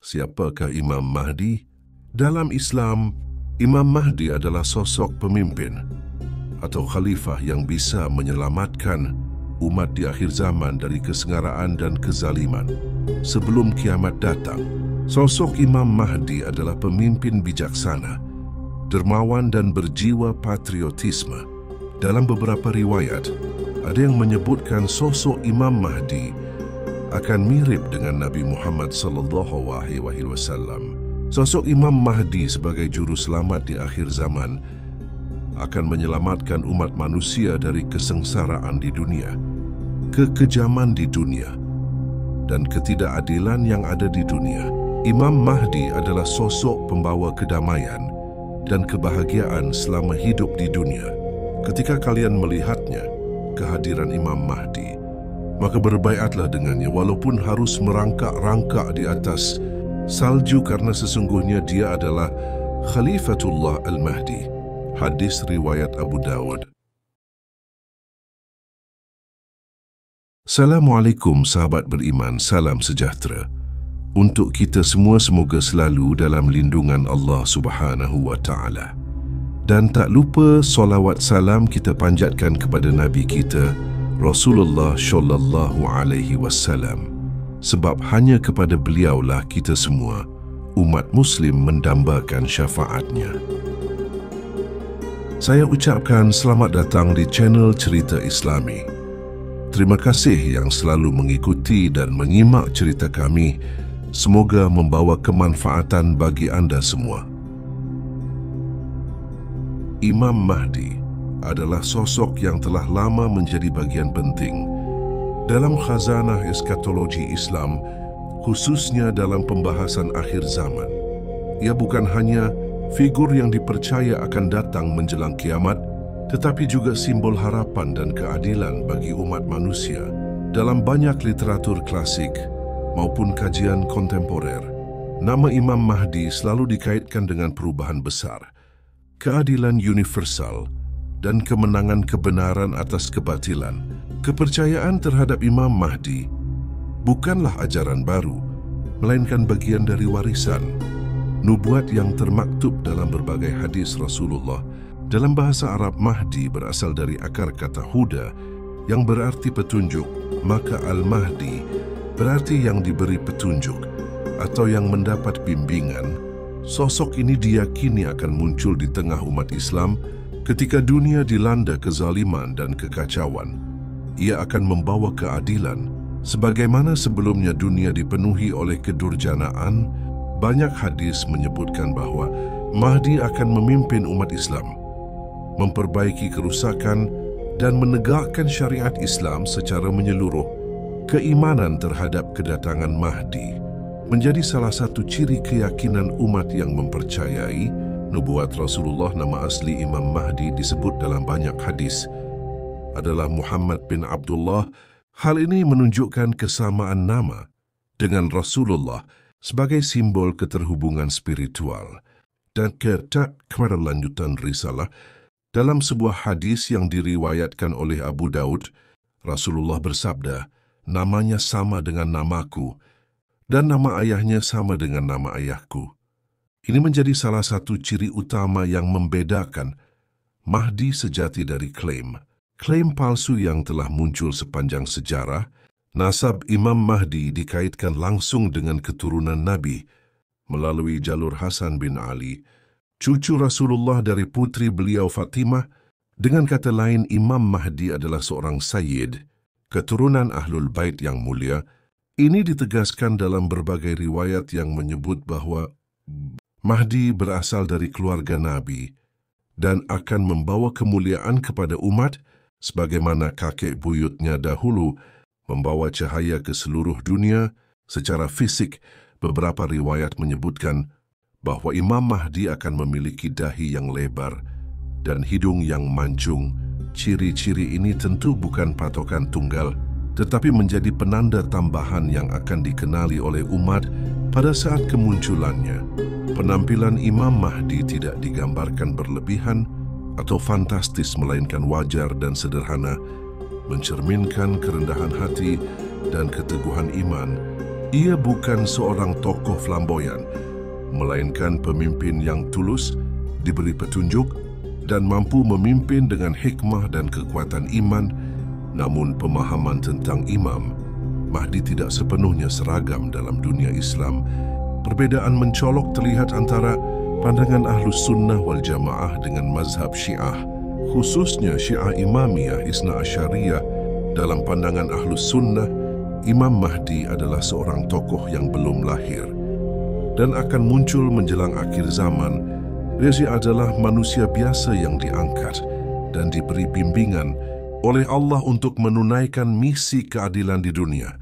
Siapakah Imam Mahdi? Dalam Islam, Imam Mahdi adalah sosok pemimpin atau khalifah yang bisa menyelamatkan umat di akhir zaman dari kesengaraan dan kezaliman. Sebelum kiamat datang, sosok Imam Mahdi adalah pemimpin bijaksana, dermawan dan berjiwa patriotisme. Dalam beberapa riwayat, ada yang menyebutkan sosok Imam Mahdi akan mirip dengan Nabi Muhammad SAW. Sosok Imam Mahdi sebagai juru selamat di akhir zaman akan menyelamatkan umat manusia dari kesengsaraan di dunia, kekejaman di dunia, dan ketidakadilan yang ada di dunia. Imam Mahdi adalah sosok pembawa kedamaian dan kebahagiaan selama hidup di dunia. Ketika kalian melihatnya, kehadiran Imam Mahdi, maka berbaiatlah dengannya walaupun harus merangkak-rangkak di atas salju karena sesungguhnya dia adalah Khalifatullah Al-Mahdi. Hadis riwayat Abu Dawud. Assalamualaikum sahabat beriman, salam sejahtera. Untuk kita semua semoga selalu dalam lindungan Allah Subhanahu wa Ta'ala. Dan tak lupa solawat salam kita panjatkan kepada Nabi kita Rasulullah Sallallahu Alaihi Wasallam, sebab hanya kepada beliaulah kita semua umat Muslim mendambakan syafaatnya. Saya ucapkan selamat datang di channel Cerita Islami. Terima kasih yang selalu mengikuti dan menyimak cerita kami. Semoga membawa kemanfaatan bagi anda semua. Imam Mahdi adalah sosok yang telah lama menjadi bagian penting dalam khazanah eskatologi Islam, khususnya dalam pembahasan akhir zaman. Ia bukan hanya figur yang dipercaya akan datang menjelang kiamat, tetapi juga simbol harapan dan keadilan bagi umat manusia. Dalam banyak literatur klasik maupun kajian kontemporer, nama Imam Mahdi selalu dikaitkan dengan perubahan besar, keadilan universal, dan kemenangan kebenaran atas kebatilan. Kepercayaan terhadap Imam Mahdi bukanlah ajaran baru, melainkan bagian dari warisan nubuat yang termaktub dalam berbagai hadis Rasulullah. Dalam bahasa Arab, Mahdi berasal dari akar kata huda yang berarti petunjuk, maka Al-Mahdi berarti yang diberi petunjuk atau yang mendapat bimbingan. Sosok ini diyakini akan muncul di tengah umat Islam ketika dunia dilanda kezaliman dan kekacauan. Ia akan membawa keadilan. Sebagaimana sebelumnya dunia dipenuhi oleh kedurjanaan, banyak hadis menyebutkan bahwa Mahdi akan memimpin umat Islam, memperbaiki kerusakan dan menegakkan syariat Islam secara menyeluruh. Keimanan terhadap kedatangan Mahdi menjadi salah satu ciri keyakinan umat yang mempercayai nubuat Rasulullah. Nama asli Imam Mahdi disebut dalam banyak hadis adalah Muhammad bin Abdullah. Hal ini menunjukkan kesamaan nama dengan Rasulullah sebagai simbol keterhubungan spiritual dan kepada lanjutan risalah. Dalam sebuah hadis yang diriwayatkan oleh Abu Daud, Rasulullah bersabda, "Namanya sama dengan namaku, dan nama ayahnya sama dengan nama ayahku." Ini menjadi salah satu ciri utama yang membedakan Mahdi sejati dari klaim palsu yang telah muncul sepanjang sejarah. Nasab Imam Mahdi dikaitkan langsung dengan keturunan Nabi melalui jalur Hasan bin Ali, cucu Rasulullah dari putri beliau Fatimah. Dengan kata lain, Imam Mahdi adalah seorang Sayyid, keturunan Ahlul Bait yang mulia. Ini ditegaskan dalam berbagai riwayat yang menyebut bahwa Mahdi berasal dari keluarga Nabi dan akan membawa kemuliaan kepada umat sebagaimana kakek buyutnya dahulu membawa cahaya ke seluruh dunia. Secara fisik, beberapa riwayat menyebutkan bahwa Imam Mahdi akan memiliki dahi yang lebar dan hidung yang mancung. Ciri-ciri ini tentu bukan patokan tunggal, tetapi menjadi penanda tambahan yang akan dikenali oleh umat pada saat kemunculannya. Penampilan Imam Mahdi tidak digambarkan berlebihan atau fantastis, melainkan wajar dan sederhana, mencerminkan kerendahan hati dan keteguhan iman. Ia bukan seorang tokoh flamboyan, melainkan pemimpin yang tulus, diberi petunjuk, dan mampu memimpin dengan hikmah dan kekuatan iman. Namun pemahaman tentang Imam Mahdi tidak sepenuhnya seragam dalam dunia Islam. Perbedaan mencolok terlihat antara pandangan Ahlus Sunnah wal Jamaah dengan mazhab Syiah, khususnya Syiah Imamiyah Isna Asyariyah. Dalam pandangan Ahlus Sunnah, Imam Mahdi adalah seorang tokoh yang belum lahir dan akan muncul menjelang akhir zaman. Dia adalah manusia biasa yang diangkat dan diberi bimbingan oleh Allah untuk menunaikan misi keadilan di dunia.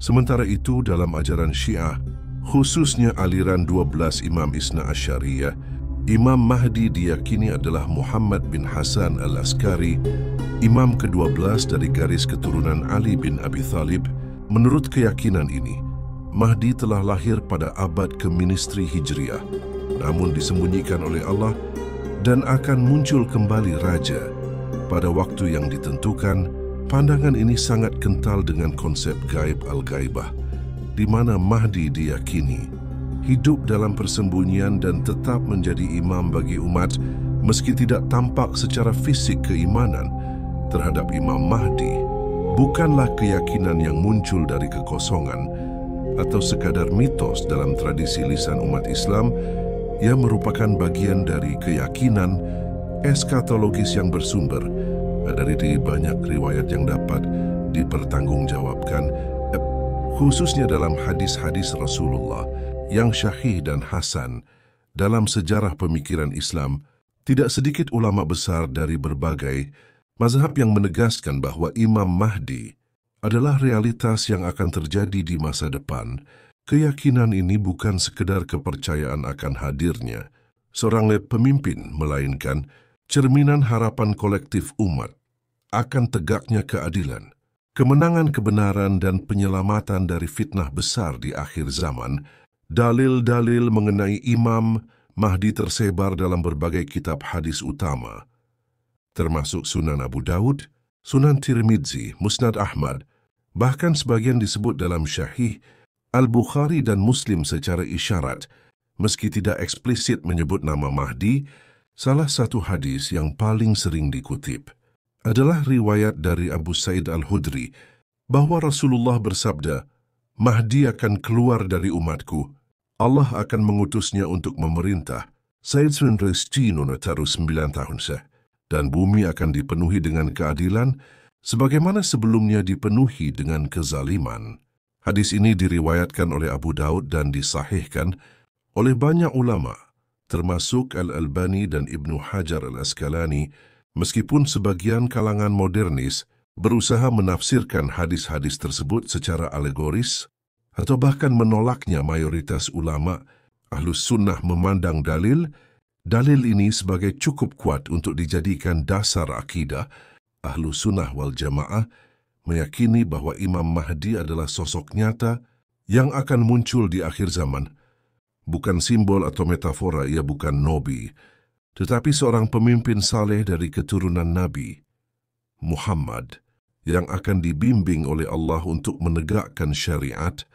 Sementara itu, dalam ajaran Syiah, khususnya aliran 12 Imam Isna Asyariyah, Imam Mahdi diyakini adalah Muhammad bin Hasan al-Askari, imam ke-12 dari garis keturunan Ali bin Abi Thalib. Menurut keyakinan ini, Mahdi telah lahir pada abad ke-Ministri Hijriah, namun disembunyikan oleh Allah dan akan muncul kembali raja pada waktu yang ditentukan. Pandangan ini sangat kental dengan konsep gaib al-gaibah, di mana Mahdi diyakini hidup dalam persembunyian dan tetap menjadi imam bagi umat meski tidak tampak secara fisik. Keimanan terhadap Imam Mahdi bukanlah keyakinan yang muncul dari kekosongan atau sekadar mitos dalam tradisi lisan umat Islam. Ia merupakan bagian dari keyakinan eskatologis yang bersumber dari banyak riwayat yang dapat dipertanggungjawabkan, khususnya dalam hadis-hadis Rasulullah yang syahih dan hasan. Dalam sejarah pemikiran Islam, tidak sedikit ulama besar dari berbagai mazhab yang menegaskan bahwa Imam Mahdi adalah realitas yang akan terjadi di masa depan. Keyakinan ini bukan sekedar kepercayaan akan hadirnya seorang pemimpin, melainkan cerminan harapan kolektif umat akan tegaknya keadilan, kemenangan kebenaran, dan penyelamatan dari fitnah besar di akhir zaman. Dalil-dalil mengenai Imam Mahdi tersebar dalam berbagai kitab hadis utama, termasuk Sunan Abu Dawud, Sunan Tirmidzi, Musnad Ahmad, bahkan sebagian disebut dalam Syahih Al-Bukhari dan Muslim secara isyarat, meski tidak eksplisit menyebut nama Mahdi. Salah satu hadis yang paling sering dikutip adalah riwayat dari Abu Sa'id Al-Hudri bahwa Rasulullah bersabda, "Mahdi akan keluar dari umatku. Allah akan mengutusnya untuk memerintah. Said Sunrestino taruh 9 tahun dan bumi akan dipenuhi dengan keadilan sebagaimana sebelumnya dipenuhi dengan kezaliman." Hadis ini diriwayatkan oleh Abu Daud dan disahihkan oleh banyak ulama, termasuk Al-Albani dan Ibnu Hajar Al-Asqalani, meskipun sebagian kalangan modernis berusaha menafsirkan hadis-hadis tersebut secara alegoris atau bahkan menolaknya. Mayoritas ulama Ahlus Sunnah memandang dalil ini sebagai cukup kuat untuk dijadikan dasar akidah. Ahlus Sunnah wal Jamaah meyakini bahwa Imam Mahdi adalah sosok nyata yang akan muncul di akhir zaman. Bukan simbol atau metafora, ia bukan nabi, tetapi seorang pemimpin saleh dari keturunan Nabi Muhammad yang akan dibimbing oleh Allah untuk menegakkan syariat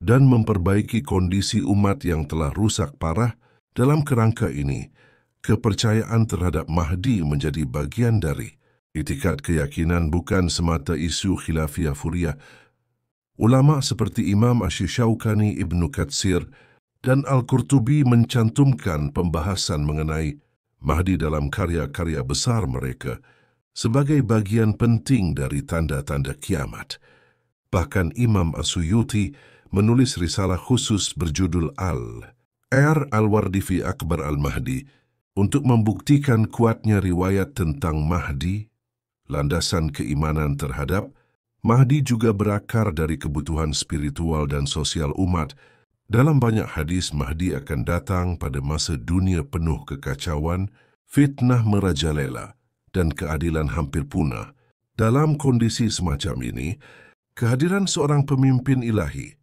dan memperbaiki kondisi umat yang telah rusak parah. Dalam kerangka ini, kepercayaan terhadap Mahdi menjadi bagian dari itikad keyakinan, bukan semata isu khilafiyah furiah. Ulama seperti Imam Asy-Syaukani, Ibnu Katsir, dan Al-Qurtubi mencantumkan pembahasan mengenai Mahdi dalam karya-karya besar mereka sebagai bagian penting dari tanda-tanda kiamat. Bahkan Imam As-Suyuti menulis risalah khusus berjudul Al-Wardi fi Akbar Al-Mahdi untuk membuktikan kuatnya riwayat tentang Mahdi. Landasan keimanan terhadap Mahdi juga berakar dari kebutuhan spiritual dan sosial umat. Dalam banyak hadis, Mahdi akan datang pada masa dunia penuh kekacauan, fitnah merajalela, dan keadilan hampir punah. Dalam kondisi semacam ini, kehadiran seorang pemimpin ilahi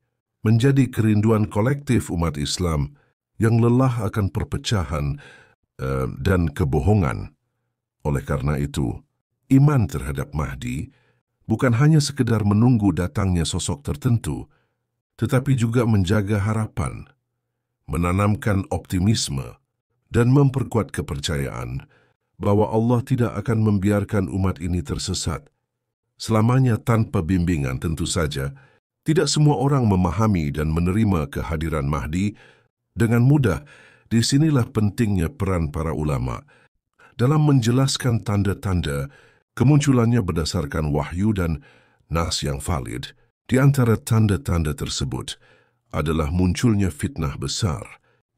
menjadi kerinduan kolektif umat Islam yang lelah akan perpecahan dan kebohongan. Oleh karena itu, iman terhadap Mahdi bukan hanya sekedar menunggu datangnya sosok tertentu, tetapi juga menjaga harapan, menanamkan optimisme, dan memperkuat kepercayaan bahwa Allah tidak akan membiarkan umat ini tersesat. Selamanya tanpa bimbingan tentu saja, tidak semua orang memahami dan menerima kehadiran Mahdi dengan mudah. Disinilah pentingnya peran para ulama dalam menjelaskan tanda-tanda kemunculannya berdasarkan wahyu dan nas yang valid. Di antara tanda-tanda tersebut adalah munculnya fitnah besar,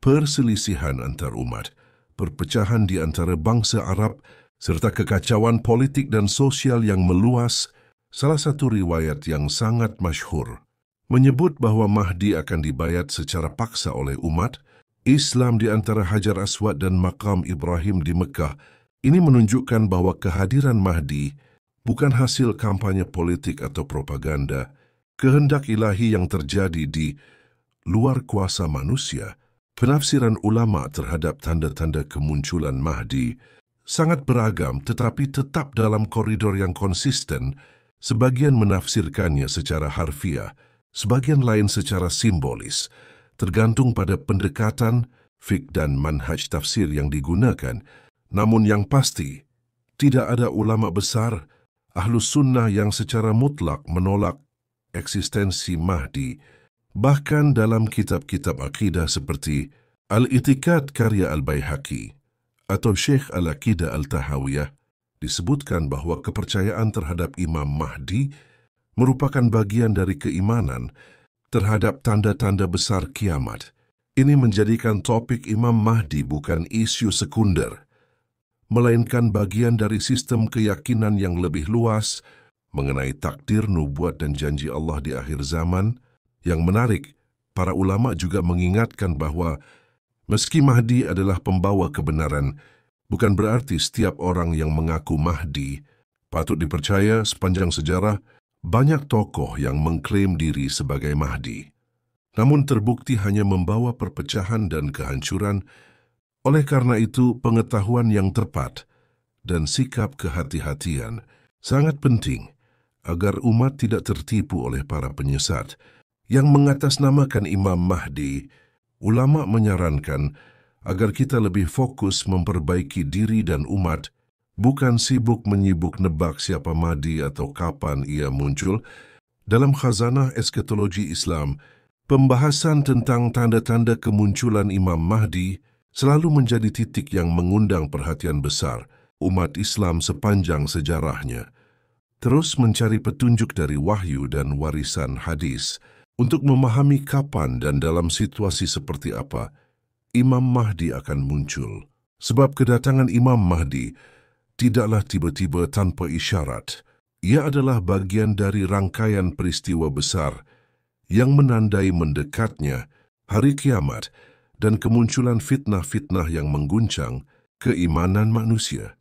perselisihan antar umat, perpecahan di antara bangsa Arab, serta kekacauan politik dan sosial yang meluas. Salah satu riwayat yang sangat masyhur menyebut bahwa Mahdi akan dibayat secara paksa oleh umat Islam di antara Hajar Aswad dan Maqam Ibrahim di Mekah. Ini menunjukkan bahwa kehadiran Mahdi bukan hasil kampanye politik atau propaganda, kehendak ilahi yang terjadi di luar kuasa manusia. Penafsiran ulama terhadap tanda-tanda kemunculan Mahdi sangat beragam tetapi tetap dalam koridor yang konsisten. Sebagian menafsirkannya secara harfiah, sebagian lain secara simbolis, tergantung pada pendekatan, fiqh dan manhaj tafsir yang digunakan. Namun yang pasti, tidak ada ulama besar Ahlus Sunnah yang secara mutlak menolak eksistensi Mahdi. Bahkan dalam kitab-kitab akidah seperti Al-I'tiqad karya Al-Baihaqi atau Syekh Al-Aqidah Al-Tahawiyah disebutkan bahwa kepercayaan terhadap Imam Mahdi merupakan bagian dari keimanan terhadap tanda-tanda besar kiamat. Ini menjadikan topik Imam Mahdi bukan isu sekunder, melainkan bagian dari sistem keyakinan yang lebih luas mengenai takdir, nubuat dan janji Allah di akhir zaman. Yang menarik, para ulama juga mengingatkan bahwa meski Mahdi adalah pembawa kebenaran, bukan berarti setiap orang yang mengaku Mahdi patut dipercaya. Sepanjang sejarah, banyak tokoh yang mengklaim diri sebagai Mahdi, namun terbukti hanya membawa perpecahan dan kehancuran. Oleh karena itu, pengetahuan yang tepat dan sikap kehati-hatian sangat penting agar umat tidak tertipu oleh para penyesat yang mengatasnamakan Imam Mahdi. Ulama menyarankan agar kita lebih fokus memperbaiki diri dan umat, bukan sibuk menyibuk nebak siapa Mahdi atau kapan ia muncul. Dalam Khazanah Eskatologi Islam, pembahasan tentang tanda-tanda kemunculan Imam Mahdi selalu menjadi titik yang mengundang perhatian besar umat Islam sepanjang sejarahnya. Terus mencari petunjuk dari wahyu dan warisan hadis untuk memahami kapan dan dalam situasi seperti apa Imam Mahdi akan muncul. Sebab kedatangan Imam Mahdi tidaklah tiba-tiba tanpa isyarat. Ia adalah bagian dari rangkaian peristiwa besar yang menandai mendekatnya hari kiamat dan kemunculan fitnah-fitnah yang mengguncang keimanan manusia.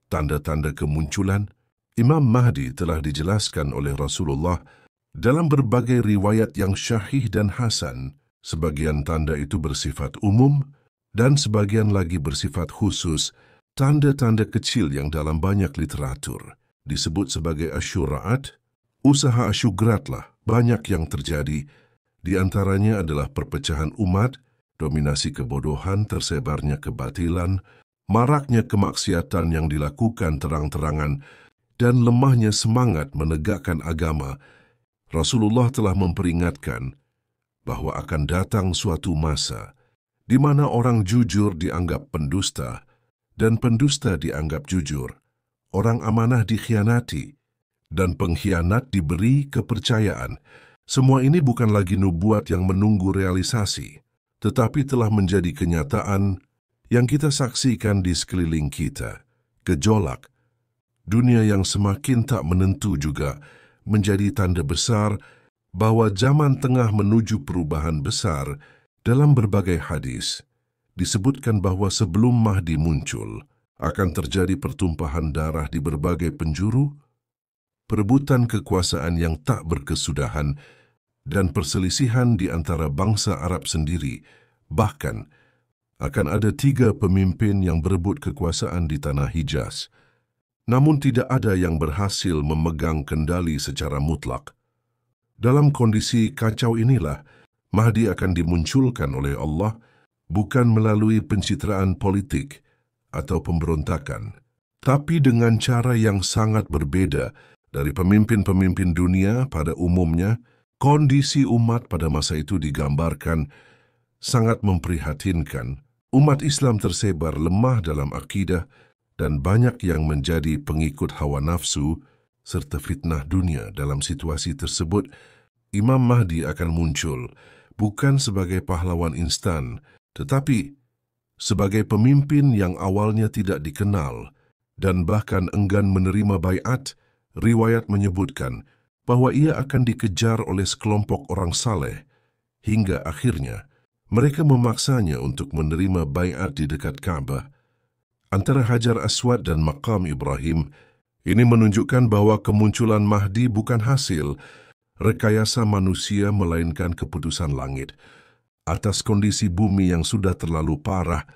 Tanda-tanda kemunculan Imam Mahdi telah dijelaskan oleh Rasulullah dalam berbagai riwayat yang syahih dan hasan. Sebagian tanda itu bersifat umum dan sebagian lagi bersifat khusus, tanda-tanda kecil yang dalam banyak literatur disebut sebagai asyuraat. Usaha asyugratlah banyak yang terjadi. Di antaranya adalah perpecahan umat, dominasi kebodohan, tersebarnya kebatilan, maraknya kemaksiatan yang dilakukan terang-terangan, dan lemahnya semangat menegakkan agama. Rasulullah telah memperingatkan bahwa akan datang suatu masa di mana orang jujur dianggap pendusta dan pendusta dianggap jujur, orang amanah dikhianati, dan pengkhianat diberi kepercayaan. Semua ini bukan lagi nubuat yang menunggu realisasi, tetapi telah menjadi kenyataan yang kita saksikan di sekeliling kita. Gejolak dunia yang semakin tak menentu juga menjadi tanda besar bahwa zaman tengah menuju perubahan besar. Dalam berbagai hadis disebutkan bahwa sebelum Mahdi muncul akan terjadi pertumpahan darah di berbagai penjuru, perebutan kekuasaan yang tak berkesudahan, dan perselisihan di antara bangsa Arab sendiri. Bahkan akan ada 3 pemimpin yang berebut kekuasaan di tanah Hijaz. Namun tidak ada yang berhasil memegang kendali secara mutlak. Dalam kondisi kacau inilah, Mahdi akan dimunculkan oleh Allah bukan melalui pencitraan politik atau pemberontakan, tapi dengan cara yang sangat berbeda dari pemimpin-pemimpin dunia pada umumnya. Kondisi umat pada masa itu digambarkan sangat memprihatinkan. Umat Islam tersebar lemah dalam akidah dan banyak yang menjadi pengikut hawa nafsu serta fitnah dunia. Dalam situasi tersebut, Imam Mahdi akan muncul bukan sebagai pahlawan instan, tetapi sebagai pemimpin yang awalnya tidak dikenal dan bahkan enggan menerima baiat. Riwayat menyebutkan bahwa ia akan dikejar oleh sekelompok orang saleh hingga akhirnya mereka memaksanya untuk menerima baiat di dekat Ka'bah. Antara Hajar Aswad dan Maqam Ibrahim, ini menunjukkan bahwa kemunculan Mahdi bukan hasil rekayasa manusia melainkan keputusan langit. Atas kondisi bumi yang sudah terlalu parah,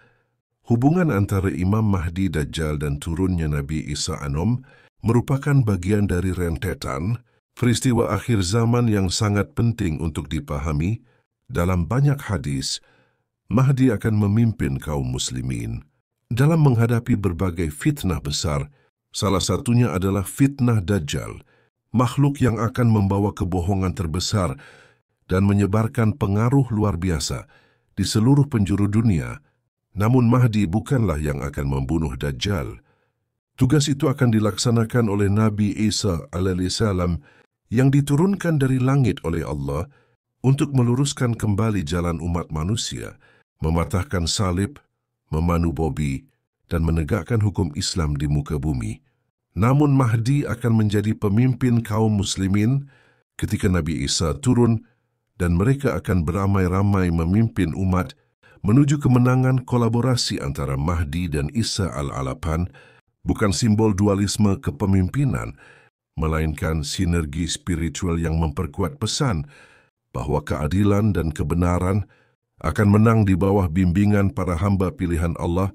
hubungan antara Imam Mahdi Dajjal dan turunnya Nabi Isa Anom merupakan bagian dari rentetan peristiwa akhir zaman yang sangat penting untuk dipahami. Dalam banyak hadis, Mahdi akan memimpin kaum muslimin dalam menghadapi berbagai fitnah besar. Salah satunya adalah fitnah Dajjal, makhluk yang akan membawa kebohongan terbesar dan menyebarkan pengaruh luar biasa di seluruh penjuru dunia. Namun Mahdi bukanlah yang akan membunuh Dajjal. Tugas itu akan dilaksanakan oleh Nabi Isa alaihissalam yang diturunkan dari langit oleh Allah untuk meluruskan kembali jalan umat manusia, mematahkan salib, memanu bobi, dan menegakkan hukum Islam di muka bumi. Namun Mahdi akan menjadi pemimpin kaum muslimin ketika Nabi Isa turun dan mereka akan beramai-ramai memimpin umat menuju kemenangan. Kolaborasi antara Mahdi dan Isa al-Alapan bukan simbol dualisme kepemimpinan, melainkan sinergi spiritual yang memperkuat pesan bahwa keadilan dan kebenaran akan menang di bawah bimbingan para hamba pilihan Allah.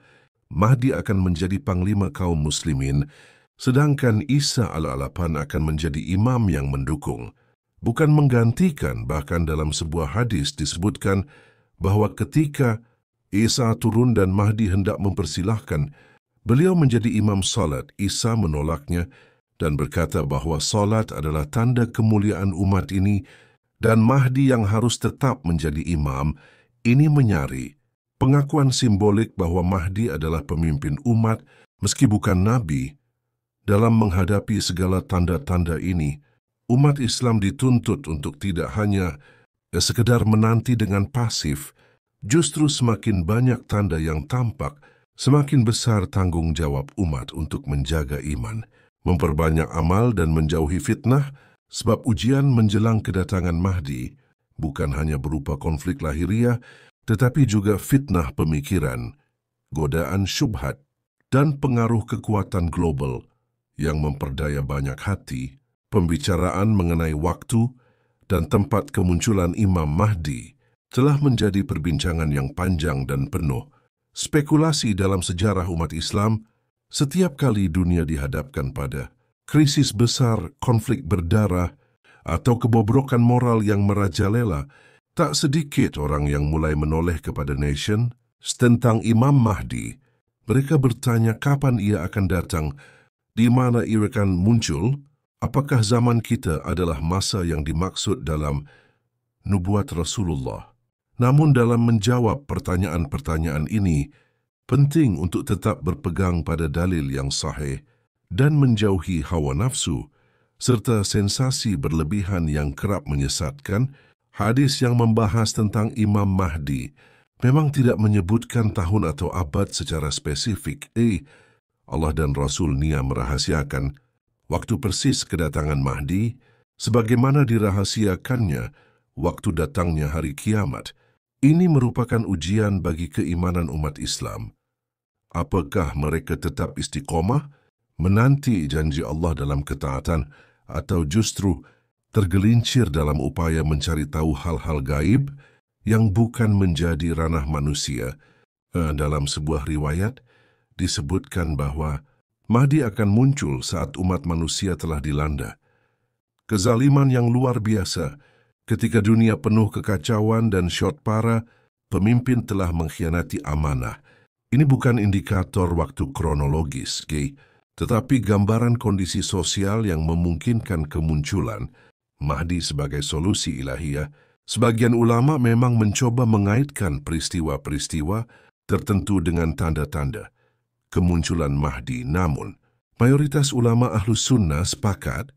Mahdi akan menjadi panglima kaum muslimin, sedangkan Isa al-Alapan akan menjadi imam yang mendukung, bukan menggantikan. Bahkan dalam sebuah hadis disebutkan bahwa ketika Isa turun dan Mahdi hendak mempersilahkan beliau menjadi imam salat, Isa menolaknya dan berkata bahwa salat adalah tanda kemuliaan umat ini dan Mahdi yang harus tetap menjadi imam. Ini menyari pengakuan simbolik bahwa Mahdi adalah pemimpin umat meski bukan nabi. Dalam menghadapi segala tanda-tanda ini, umat Islam dituntut untuk tidak hanya sekedar menanti dengan pasif. Justru semakin banyak tanda yang tampak, semakin besar tanggung jawab umat untuk menjaga iman, memperbanyak amal dan menjauhi fitnah, sebab ujian menjelang kedatangan Mahdi bukan hanya berupa konflik lahiriah, tetapi juga fitnah pemikiran, godaan syubhat, dan pengaruh kekuatan global yang memperdaya banyak hati. Pembicaraan mengenai waktu dan tempat kemunculan Imam Mahdi telah menjadi perbincangan yang panjang dan penuh spekulasi dalam sejarah umat Islam. Setiap kali dunia dihadapkan pada krisis besar, konflik berdarah, atau kebobrokan moral yang merajalela, tak sedikit orang yang mulai menoleh kepada nation tentang Imam Mahdi. Mereka bertanya kapan ia akan datang, di mana ia akan muncul, apakah zaman kita adalah masa yang dimaksud dalam nubuat Rasulullah. Namun dalam menjawab pertanyaan-pertanyaan ini, penting untuk tetap berpegang pada dalil yang sahih dan menjauhi hawa nafsu, serta sensasi berlebihan yang kerap menyesatkan. Hadis yang membahas tentang Imam Mahdi memang tidak menyebutkan tahun atau abad secara spesifik. Allah dan Rasul Nia merahasiakan waktu persis kedatangan Mahdi, sebagaimana dirahasiakannya waktu datangnya hari kiamat. Ini merupakan ujian bagi keimanan umat Islam. Apakah mereka tetap istiqomah, menanti janji Allah dalam ketaatan, atau justru tergelincir dalam upaya mencari tahu hal-hal gaib yang bukan menjadi ranah manusia? Dalam sebuah riwayat, disebutkan bahwa Mahdi akan muncul saat umat manusia telah dilanda kezaliman yang luar biasa. Ketika dunia penuh kekacauan dan syot parah, pemimpin telah mengkhianati amanah. Ini bukan indikator waktu kronologis, tetapi gambaran kondisi sosial yang memungkinkan kemunculan Mahdi sebagai solusi ilahiyah. Sebagian ulama memang mencoba mengaitkan peristiwa-peristiwa tertentu dengan tanda-tanda kemunculan Mahdi. Namun, mayoritas ulama Ahlus Sunnah sepakat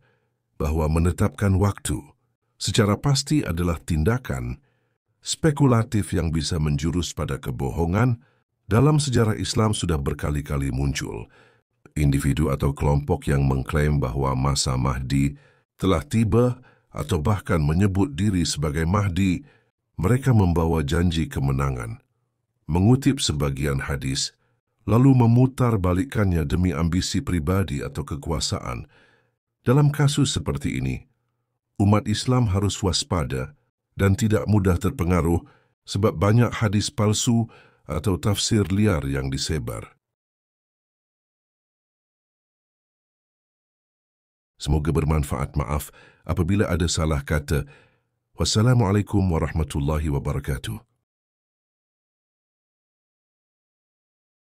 bahwa menetapkan waktu secara pasti adalah tindakan spekulatif yang bisa menjurus pada kebohongan. Dalam sejarah Islam sudah berkali-kali muncul individu atau kelompok yang mengklaim bahwa masa Mahdi telah tiba atau bahkan menyebut diri sebagai Mahdi. Mereka membawa janji kemenangan, mengutip sebagian hadis, lalu memutar balikannya demi ambisi pribadi atau kekuasaan. Dalam kasus seperti ini, umat Islam harus waspada dan tidak mudah terpengaruh sebab banyak hadis palsu atau tafsir liar yang disebar. Semoga bermanfaat. Maaf apabila ada salah kata. Wassalamualaikum warahmatullahi wabarakatuh.